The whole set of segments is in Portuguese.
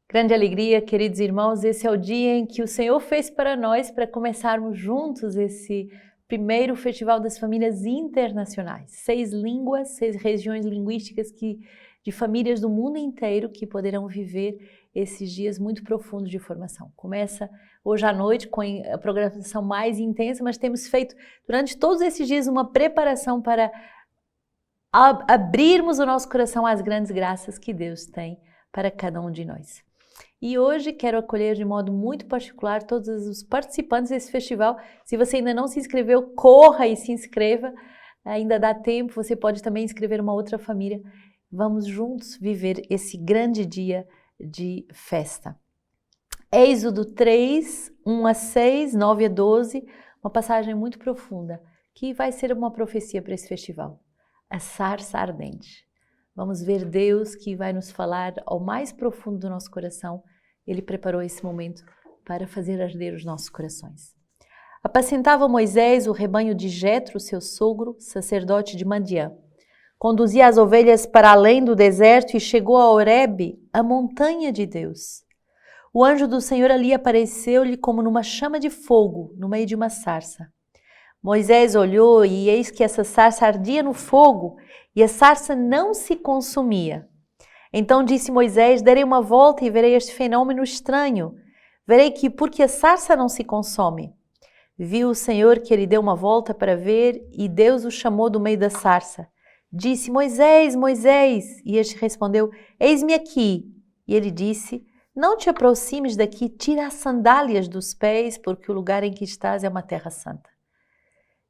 Grande alegria, queridos irmãos, esse é o dia em que o Senhor fez para nós, para começarmos juntos esse primeiro Festival das Famílias Internacionais. 6 línguas, 6 regiões linguísticas de famílias do mundo inteiro que poderão viver esses dias muito profundos de formação. Começa hoje à noite com a programação mais intensa, mas temos feito durante todos esses dias uma preparação para abrirmos o nosso coração às grandes graças que Deus tem para cada um de nós. E hoje quero acolher de modo muito particular todos os participantes desse festival. Se você ainda não se inscreveu, corra e se inscreva. Ainda dá tempo, você pode também inscrever uma outra família. Vamos juntos viver esse grande dia de festa. Êxodo 3, 1 a 6, 9 a 12, uma passagem muito profunda, que vai ser uma profecia para esse festival. A sarça ardente. Vamos ver Deus que vai nos falar ao mais profundo do nosso coração. Ele preparou esse momento para fazer arder os nossos corações. Apacentava Moisés o rebanho de Jetro, seu sogro, sacerdote de Madiã. Conduzia as ovelhas para além do deserto e chegou a Horebe, a montanha de Deus. O anjo do Senhor ali apareceu-lhe como numa chama de fogo, no meio de uma sarça. Moisés olhou e eis que essa sarça ardia no fogo e a sarça não se consumia. Então disse Moisés, darei uma volta e verei este fenômeno estranho. Verei que porque a sarça não se consome. Viu o Senhor que ele deu uma volta para ver e Deus o chamou do meio da sarça. Disse, Moisés, Moisés, e este respondeu, eis-me aqui. E ele disse, não te aproximes daqui, tira as sandálias dos pés, porque o lugar em que estás é uma terra santa.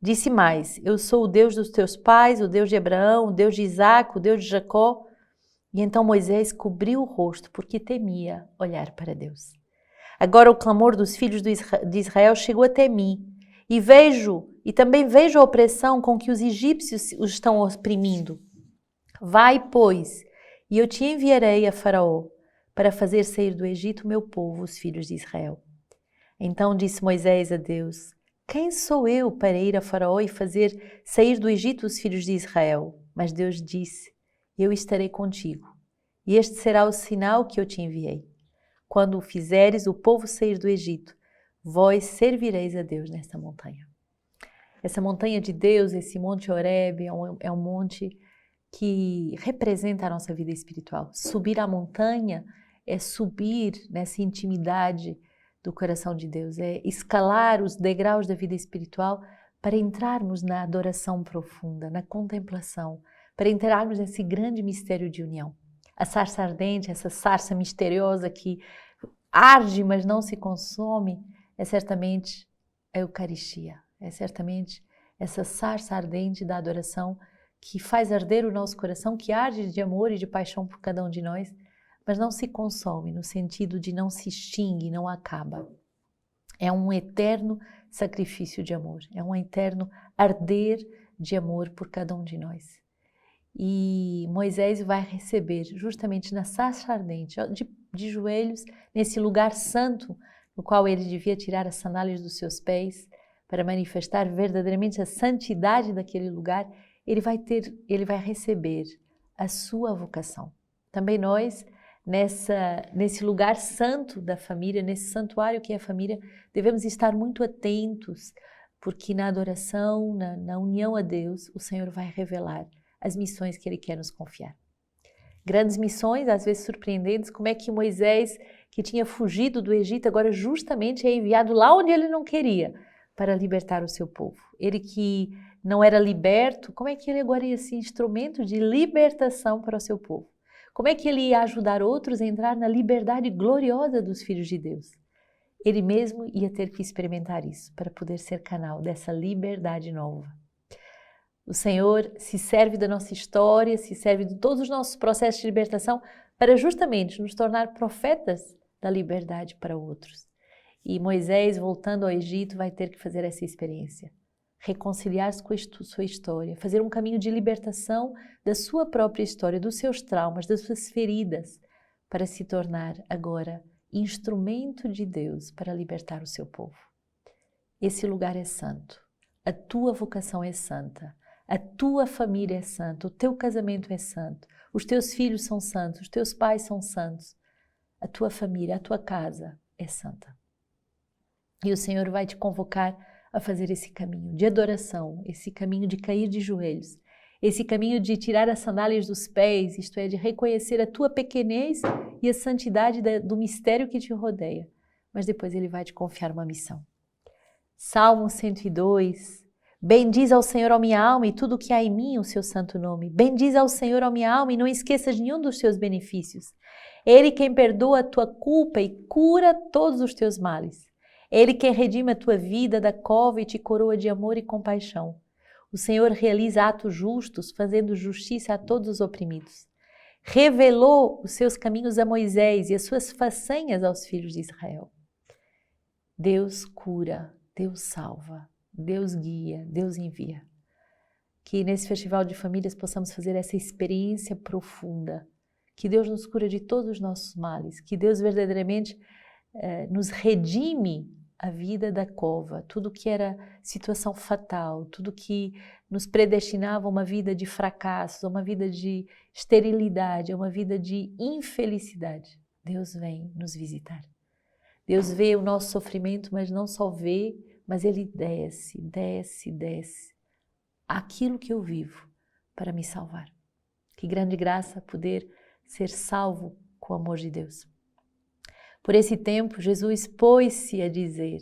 Disse mais, eu sou o Deus dos teus pais, o Deus de Abraão, o Deus de Isaque, o Deus de Jacó. E então Moisés cobriu o rosto, porque temia olhar para Deus. Agora o clamor dos filhos de Israel chegou até mim, e também vejo a opressão com que os egípcios os estão oprimindo. Vai, pois, e eu te enviarei a Faraó, para fazer sair do Egito meu povo, os filhos de Israel. Então disse Moisés a Deus, quem sou eu para ir a Faraó e fazer sair do Egito os filhos de Israel? Mas Deus disse, eu estarei contigo, e este será o sinal que eu te enviei. Quando o fizeres o povo sair do Egito, vós servireis a Deus nesta montanha. Essa montanha de Deus, esse Monte Horebe, é um monte que representa a nossa vida espiritual. Subir a montanha é subir nessa intimidade do coração de Deus, é escalar os degraus da vida espiritual para entrarmos na adoração profunda, na contemplação, para entrarmos nesse grande mistério de união. A sarça ardente, essa sarça misteriosa que arde, mas não se consome, é certamente a Eucaristia, é certamente essa sarça ardente da adoração que faz arder o nosso coração, que arde de amor e de paixão por cada um de nós, mas não se consome, no sentido de não se extingue, não acaba. É um eterno sacrifício de amor, é um eterno arder de amor por cada um de nós. E Moisés vai receber justamente na sarça ardente, de joelhos, nesse lugar santo, no qual ele devia tirar as sandálias dos seus pés, para manifestar verdadeiramente a santidade daquele lugar, ele vai receber a sua vocação. Também nós, nesse lugar santo da família, nesse santuário que é a família, devemos estar muito atentos, porque na adoração, na união a Deus, o Senhor vai revelar as missões que Ele quer nos confiar. Grandes missões, às vezes surpreendentes, como é que Moisés, que tinha fugido do Egito, agora justamente é enviado lá onde ele não queria, para libertar o seu povo. Ele que não era liberto, como é que ele agora ia ser instrumento de libertação para o seu povo? Como é que ele ia ajudar outros a entrar na liberdade gloriosa dos filhos de Deus? Ele mesmo ia ter que experimentar isso para poder ser canal dessa liberdade nova. O Senhor se serve da nossa história, se serve de todos os nossos processos de libertação para justamente nos tornar profetas da liberdade para outros. E Moisés, voltando ao Egito, vai ter que fazer essa experiência. Reconciliar-se com a sua história, fazer um caminho de libertação da sua própria história, dos seus traumas, das suas feridas, para se tornar agora instrumento de Deus para libertar o seu povo. Esse lugar é santo, a tua vocação é santa. A tua família é santa, o teu casamento é santo, os teus filhos são santos, os teus pais são santos. a tua família, a tua casa é santa. E o Senhor vai te convocar a fazer esse caminho de adoração, esse caminho de cair de joelhos, esse caminho de tirar as sandálias dos pés, isto é, de reconhecer a tua pequenez e a santidade do mistério que te rodeia. Mas depois Ele vai te confiar uma missão. Salmo 102. Bendiz ao Senhor, ó minha alma, e tudo o que há em mim, o seu santo nome. Bendiz ao Senhor, ó minha alma, e não esqueças nenhum dos seus benefícios. Ele quem perdoa a tua culpa e cura todos os teus males. Ele quem redime a tua vida da cova e te coroa de amor e compaixão. O Senhor realiza atos justos, fazendo justiça a todos os oprimidos. Revelou os seus caminhos a Moisés e as suas façanhas aos filhos de Israel. Deus cura, Deus salva, Deus guia, Deus envia. Que nesse Festival de Famílias possamos fazer essa experiência profunda. Que Deus nos cura de todos os nossos males. Que Deus verdadeiramente nos redime a vida da cova. Tudo que era situação fatal, tudo que nos predestinava a uma vida de fracassos, a uma vida de esterilidade, a uma vida de infelicidade. Deus vem nos visitar. Deus vê o nosso sofrimento, mas não só vê, mas Ele desce, desce, desce. Aquilo que eu vivo para me salvar. Que grande graça poder ser salvo com o amor de Deus. Por esse tempo, Jesus pôs-se a dizer,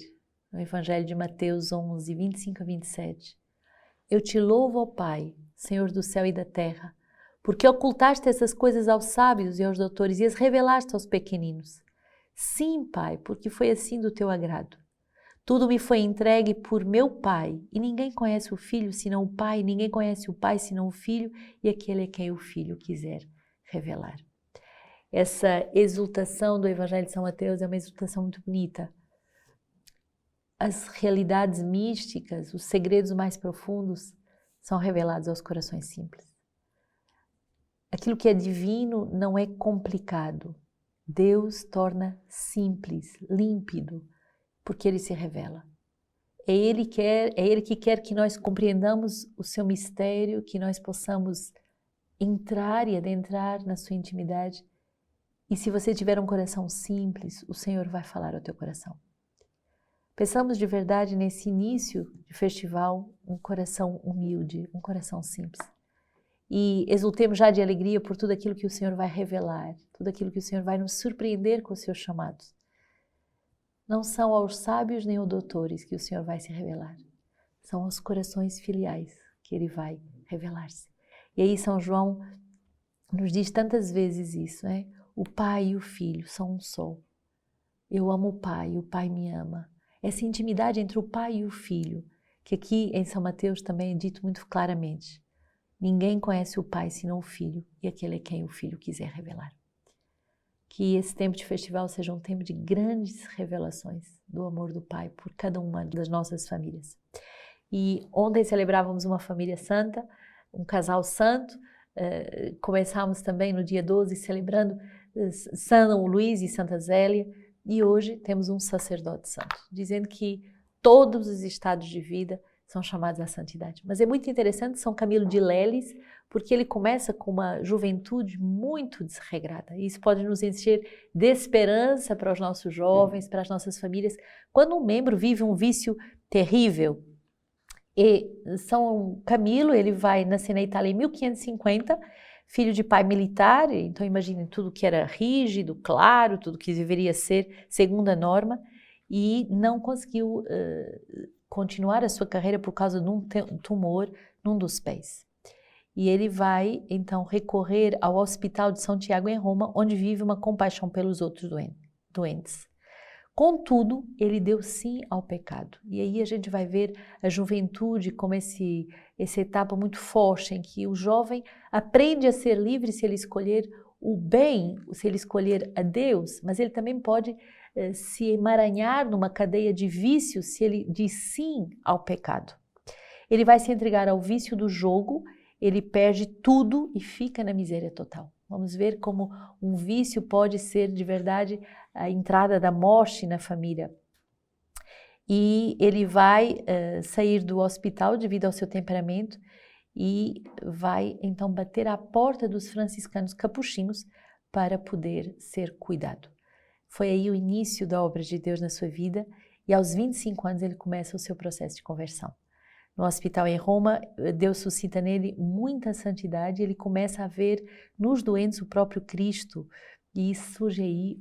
no Evangelho de Mateus 11, 25 a 27, Eu te louvo, ó Pai, Senhor do céu e da terra, porque ocultaste essas coisas aos sábios e aos doutores e as revelaste aos pequeninos. Sim, Pai, porque foi assim do teu agrado. Tudo me foi entregue por meu Pai, e ninguém conhece o Filho senão o Pai, ninguém conhece o Pai senão o Filho, e aquele é quem o Filho quiser revelar. Essa exultação do Evangelho de São Mateus é uma exultação muito bonita. As realidades místicas, os segredos mais profundos são revelados aos corações simples. Aquilo que é divino não é complicado. Deus torna simples, límpido, porque Ele se revela. É Ele que quer que nós compreendamos o seu mistério, que nós possamos entrar e adentrar na sua intimidade. E se você tiver um coração simples, o Senhor vai falar ao teu coração. Pensamos de verdade nesse início de festival, um coração humilde, um coração simples. E exultemos já de alegria por tudo aquilo que o Senhor vai revelar, tudo aquilo que o Senhor vai nos surpreender com os seus chamados. Não são aos sábios nem aos doutores que o Senhor vai se revelar. São aos corações filiais que Ele vai revelar-se. E aí São João nos diz tantas vezes isso, né? O Pai e o Filho são um só. Eu amo o Pai me ama. Essa intimidade entre o Pai e o Filho, que aqui em São Mateus também é dito muito claramente. Ninguém conhece o Pai senão o Filho, e aquele é quem o Filho quiser revelar. Que esse tempo de festival seja um tempo de grandes revelações do amor do Pai por cada uma das nossas famílias. E ontem celebrávamos uma família santa, um casal santo. Começámos também no dia 12 celebrando São Luís e Santa Zélia, e hoje temos um sacerdote santo, dizendo que todos os estados de vida são chamados à santidade. Mas é muito interessante São Camilo de Leles, porque ele começa com uma juventude muito desregrada. E isso pode nos encher de esperança para os nossos jovens, para as nossas famílias. Quando um membro vive um vício terrível, e São Camilo, ele vai nascer na Itália em 1550, filho de pai militar, então imaginem tudo que era rígido, claro, tudo que deveria ser segundo a norma, e não conseguiu continuar a sua carreira por causa de um tumor num dos pés. E ele vai então recorrer ao Hospital de São Tiago em Roma, onde vive uma compaixão pelos outros doentes. Contudo, ele deu sim ao pecado. E aí a gente vai ver a juventude como essa etapa muito forte em que o jovem aprende a ser livre se ele escolher o bem, se ele escolher a Deus, mas ele também pode se emaranhar numa cadeia de vícios se ele diz sim ao pecado. Ele vai se entregar ao vício do jogo, ele perde tudo e fica na miséria total. Vamos ver como um vício pode ser de verdade a entrada da morte na família. E ele vai sair do hospital devido ao seu temperamento e vai então bater à porta dos franciscanos capuchinhos para poder ser cuidado. Foi aí o início da obra de Deus na sua vida e aos 25 anos ele começa o seu processo de conversão. No hospital em Roma, Deus suscita nele muita santidade, ele começa a ver nos doentes o próprio Cristo e surge aí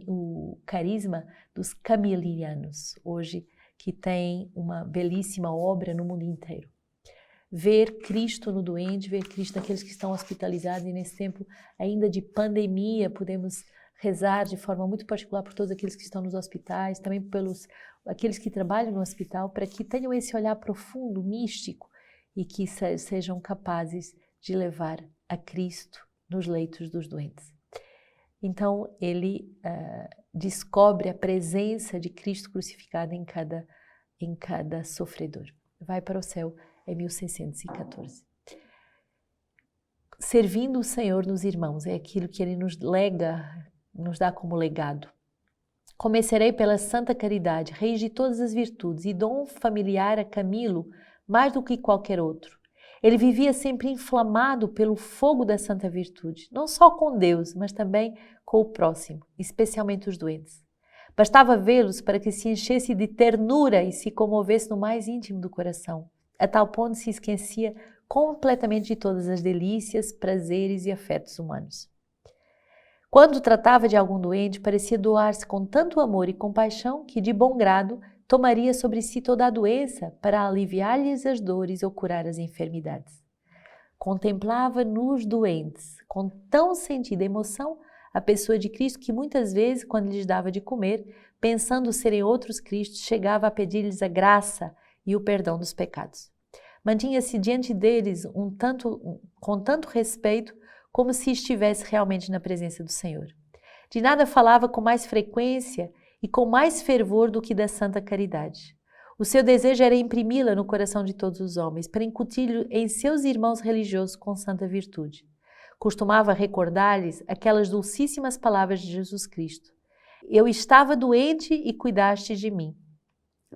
o carisma dos camilianos, hoje que tem uma belíssima obra no mundo inteiro. Ver Cristo no doente, ver Cristo naqueles que estão hospitalizados e nesse tempo ainda de pandemia podemos rezar de forma muito particular por todos aqueles que estão nos hospitais, também pelos aqueles que trabalham no hospital, para que tenham esse olhar profundo, místico e que sejam capazes de levar a Cristo nos leitos dos doentes. Então ele descobre a presença de Cristo crucificado em cada sofredor. Vai para o céu em 1614. Servindo o Senhor nos irmãos, é aquilo que ele nos dá como legado. Começarei pela santa caridade, rei de todas as virtudes, e dom familiar a Camilo mais do que qualquer outro. Ele vivia sempre inflamado pelo fogo da santa virtude, não só com Deus, mas também com o próximo, especialmente os doentes. Bastava vê-los para que se enchesse de ternura e se comovesse no mais íntimo do coração, a tal ponto se esquecia completamente de todas as delícias, prazeres e afetos humanos. Quando tratava de algum doente, parecia doar-se com tanto amor e compaixão que, de bom grado, tomaria sobre si toda a doença para aliviar-lhes as dores ou curar as enfermidades. Contemplava nos doentes, com tão sentida emoção, a pessoa de Cristo que muitas vezes, quando lhes dava de comer, pensando serem outros Cristos, chegava a pedir-lhes a graça e o perdão dos pecados. Mantinha-se diante deles com tanto respeito como se estivesse realmente na presença do Senhor. De nada falava com mais frequência e com mais fervor do que da santa caridade. O seu desejo era imprimi-la no coração de todos os homens, para incutir em seus irmãos religiosos com santa virtude. Costumava recordar-lhes aquelas dulcíssimas palavras de Jesus Cristo. Eu estava doente e cuidaste de mim.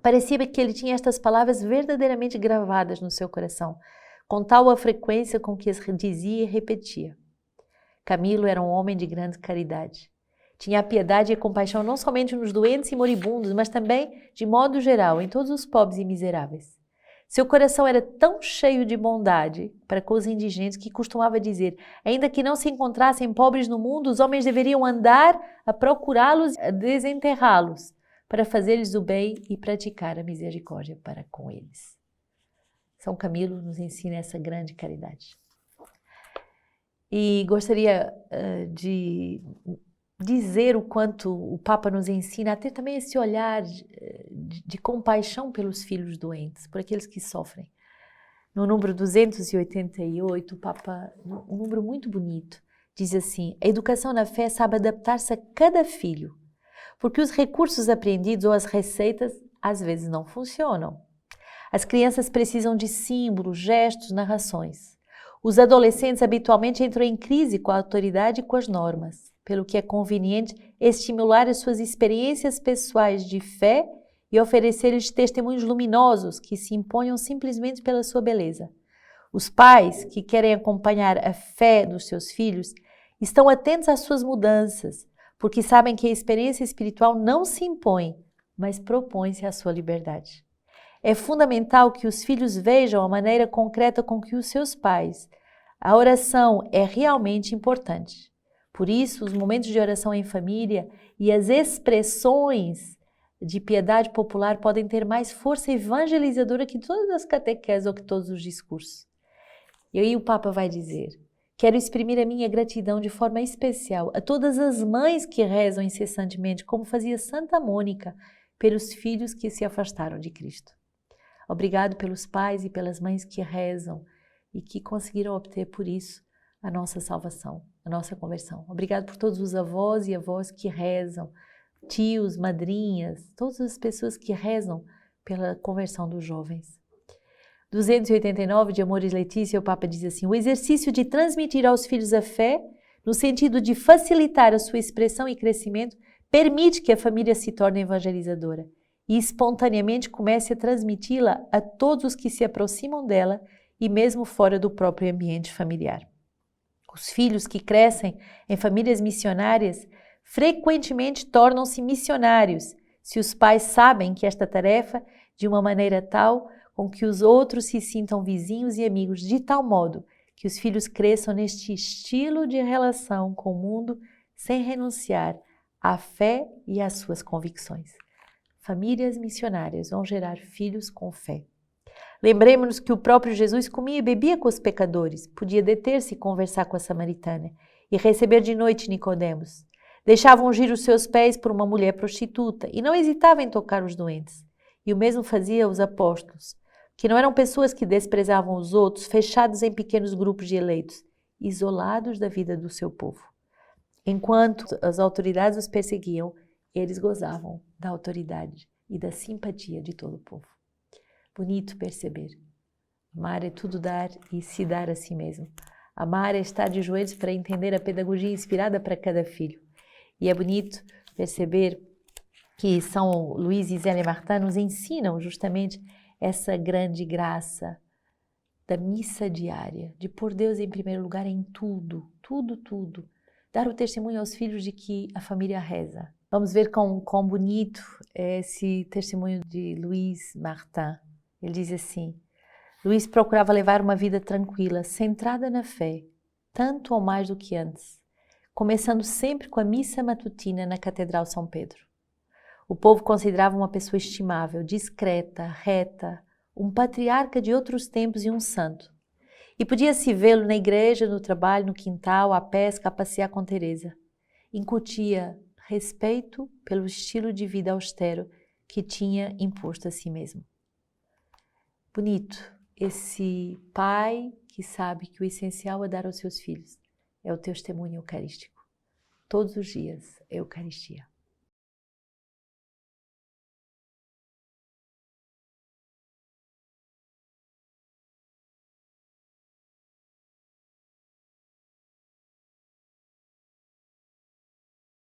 Parecia que ele tinha estas palavras verdadeiramente gravadas no seu coração, com tal a frequência com que as dizia e repetia. Camilo era um homem de grande caridade. Tinha a piedade e a compaixão não somente nos doentes e moribundos, mas também, de modo geral, em todos os pobres e miseráveis. Seu coração era tão cheio de bondade para com os indigentes que costumava dizer, ainda que não se encontrassem pobres no mundo, os homens deveriam andar a procurá-los, a desenterrá-los, para fazer-lhes o bem e praticar a misericórdia para com eles. São Camilo nos ensina essa grande caridade. E gostaria de dizer o quanto o Papa nos ensina a ter também esse olhar de compaixão pelos filhos doentes, por aqueles que sofrem. No número 288, o Papa, um número muito bonito, diz assim: a educação na fé sabe adaptar-se a cada filho, porque os recursos aprendidos ou as receitas às vezes não funcionam. As crianças precisam de símbolos, gestos, narrações. Os adolescentes habitualmente entram em crise com a autoridade e com as normas, pelo que é conveniente estimular as suas experiências pessoais de fé e oferecer-lhes testemunhos luminosos que se imponham simplesmente pela sua beleza. Os pais, que querem acompanhar a fé dos seus filhos, estão atentos às suas mudanças, porque sabem que a experiência espiritual não se impõe, mas propõe-se à sua liberdade. É fundamental que os filhos vejam a maneira concreta com que os seus pais. A oração é realmente importante. Por isso, os momentos de oração em família e as expressões de piedade popular podem ter mais força evangelizadora que todas as catequeses ou que todos os discursos. E aí o Papa vai dizer: quero exprimir a minha gratidão de forma especial a todas as mães que rezam incessantemente, como fazia Santa Mônica, pelos filhos que se afastaram de Cristo. Obrigado pelos pais e pelas mães que rezam e que conseguiram obter por isso a nossa salvação, a nossa conversão. Obrigado por todos os avós e avós que rezam, tios, madrinhas, todas as pessoas que rezam pela conversão dos jovens. 289 de Amoris Laetitia, o Papa diz assim: o exercício de transmitir aos filhos a fé, no sentido de facilitar a sua expressão e crescimento, permite que a família se torne evangelizadora e espontaneamente comece a transmiti-la a todos os que se aproximam dela e mesmo fora do próprio ambiente familiar. Os filhos que crescem em famílias missionárias frequentemente tornam-se missionários, se os pais sabem que esta tarefa, de uma maneira tal com que os outros se sintam vizinhos e amigos, de tal modo que os filhos cresçam neste estilo de relação com o mundo sem renunciar à fé e às suas convicções. Famílias missionárias vão gerar filhos com fé. Lembremos-nos que o próprio Jesus comia e bebia com os pecadores, podia deter-se e conversar com a samaritana e receber de noite Nicodemos. Deixava ungir os seus pés por uma mulher prostituta e não hesitava em tocar os doentes. E o mesmo fazia os apóstolos, que não eram pessoas que desprezavam os outros, fechados em pequenos grupos de eleitos, isolados da vida do seu povo. Enquanto as autoridades os perseguiam, eles gozavam da autoridade e da simpatia de todo o povo. Bonito perceber. Amar é tudo dar e se dar a si mesmo. Amar é estar de joelhos para entender a pedagogia inspirada para cada filho. E é bonito perceber que São Luís e Zélia Martin nos ensinam justamente essa grande graça da missa diária, de pôr Deus em primeiro lugar em tudo, tudo, tudo. Dar o testemunho aos filhos de que a família reza. Vamos ver quão bonito é esse testemunho de Luís Martin. Ele diz assim: Luís procurava levar uma vida tranquila, centrada na fé, tanto ou mais do que antes, começando sempre com a missa matutina na Catedral São Pedro. O povo considerava uma pessoa estimável, discreta, reta, um patriarca de outros tempos e um santo. E podia-se vê-lo na igreja, no trabalho, no quintal, à pesca, a passear com Teresa. Incutia respeito pelo estilo de vida austero que tinha imposto a si mesmo. Bonito, esse pai que sabe que o essencial é dar aos seus filhos é o testemunho eucarístico. Todos os dias, Eucaristia.